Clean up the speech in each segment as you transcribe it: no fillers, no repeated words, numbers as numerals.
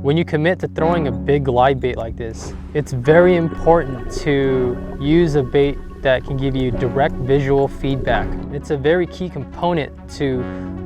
When you commit to throwing a big glide bait like this, it's very important to use a bait that can give you direct visual feedback. It's a very key component to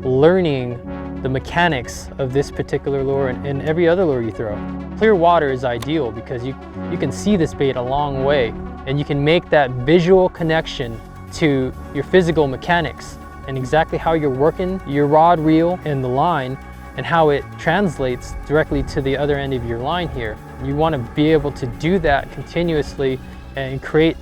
learning the mechanics of this particular lure and every other lure you throw. Clear water is ideal because you can see this bait a long way, and you can make that visual connection to your physical mechanics and exactly how you're working your rod, reel, and the line, and how it translates directly to the other end of your line here. You want to be able to do that continuously and create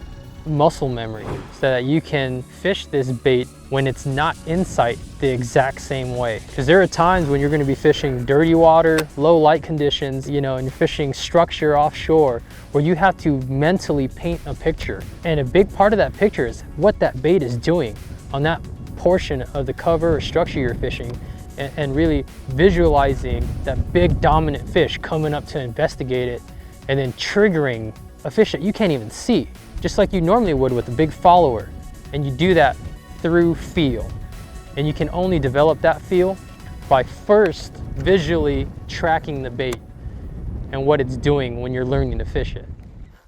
muscle memory so that you can fish this bait when it's not in sight the exact same way. Because there are times when you're going to be fishing dirty water, low light conditions, and you're fishing structure offshore, where you have to mentally paint a picture. And a big part of that picture is what that bait is doing on that portion of the cover or structure you're fishing, and really visualizing that big dominant fish coming up to investigate it and then triggering a fish that you can't even see, just like you normally would with a big follower. And you do that through feel. And you can only develop that feel by first visually tracking the bait and what it's doing when you're learning to fish it.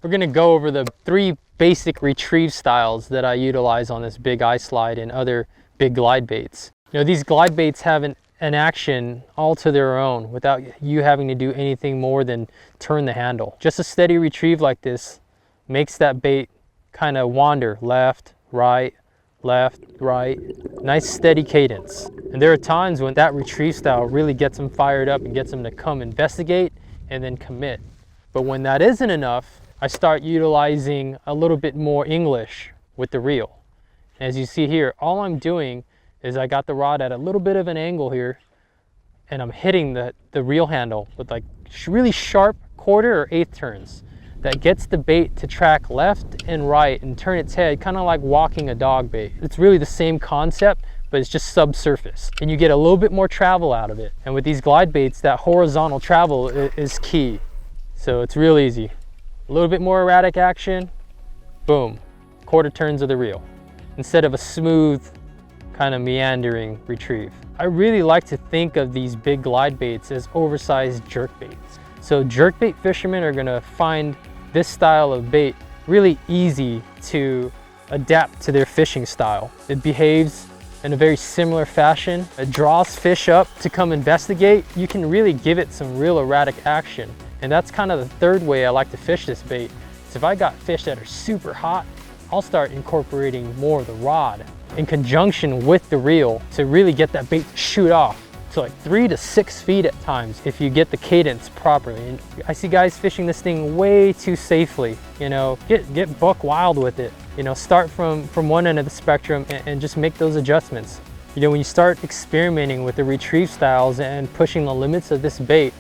We're gonna go over the 3 basic retrieve styles that I utilize on this big eye slide and other big glide baits. These glide baits have an action all to their own without you having to do anything more than turn the handle. Just a steady retrieve like this makes that bait kind of wander left, right, nice steady cadence. And there are times when that retrieve style really gets them fired up and gets them to come investigate and then commit. But when that isn't enough, I start utilizing a little bit more English with the reel. As you see here, all I'm doing is I got the rod at a little bit of an angle here, and I'm hitting the reel handle with like really sharp 1/4 or 1/8 turns. That gets the bait to track left and right and turn its head, kind of like walking a dog bait. It's really the same concept, but it's just subsurface, and you get a little bit more travel out of it. And with these glide baits, that horizontal travel is key. So it's real easy. A little bit more erratic action, boom, 1/4 turns of the reel, instead of a smooth, kind of meandering retrieve. I really like to think of these big glide baits as oversized jerk baits. So jerk bait fishermen are gonna find this style of bait really easy to adapt to their fishing style. It behaves in a very similar fashion. It draws fish up to come investigate. You can really give it some real erratic action. And that's kind of the 3rd way I like to fish this bait. So if I got fish that are super hot, I'll start incorporating more of the rod in conjunction with the reel to really get that bait to shoot off to like 3 to 6 feet at times if you get the cadence properly. And I see guys fishing this thing way too safely. Get buck wild with it. Start from one end of the spectrum and just make those adjustments. When you start experimenting with the retrieve styles and pushing the limits of this bait,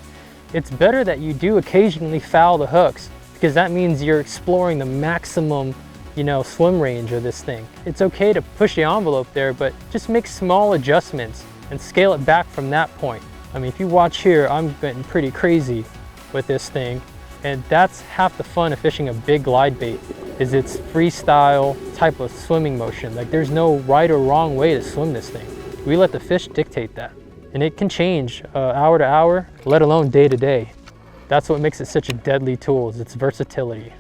it's better that you do occasionally foul the hooks, because that means you're exploring the maximum swim range of this thing. It's okay to push the envelope there, but just make small adjustments and scale it back from that point. I mean, if you watch here, I'm getting pretty crazy with this thing, and that's half the fun of fishing a big glide bait, is its freestyle type of swimming motion. Like, there's no right or wrong way to swim this thing. We let the fish dictate that, and it can change hour to hour, let alone day to day. That's what makes it such a deadly tool, is its versatility.